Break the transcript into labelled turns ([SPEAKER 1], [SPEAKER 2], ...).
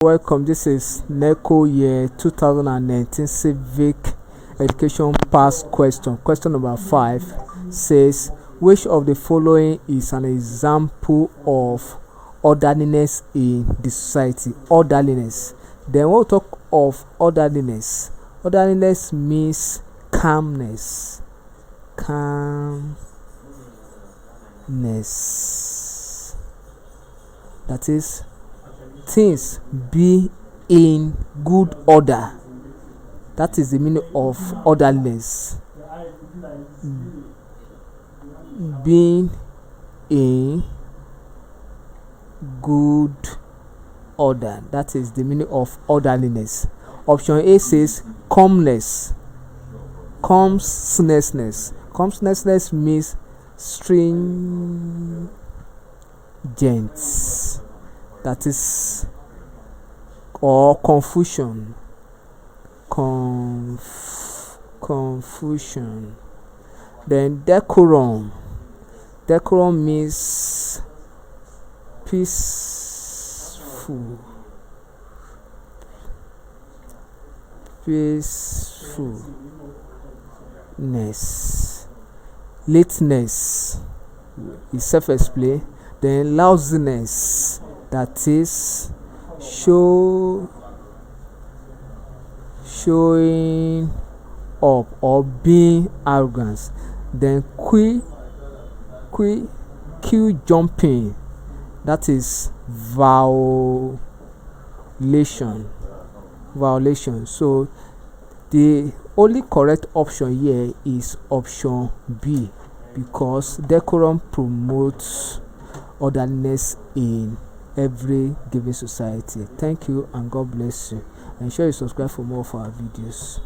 [SPEAKER 1] Welcome, this is Neco year 2019 Civic Education Past Question. Question number 5 says, which of the following is an example of orderliness in the society? Orderliness. Then we'll talk of orderliness. Orderliness means calmness. That is, things be in good order. That is the meaning of orderliness. Being in good order. That is the meaning of orderliness. Option A says calmness. Calmness. Calmness means stringent. That is, or confusion. Confusion. Then decorum. Decorum means peacefulness. Lateness is self-explained. Then lousiness, that is showing up or being arrogant. Then queue jumping, that is violation. So the only correct option here is option B, because decorum promotes orderliness in every given society. Thank you and God bless you. Ensure you subscribe for more of our videos.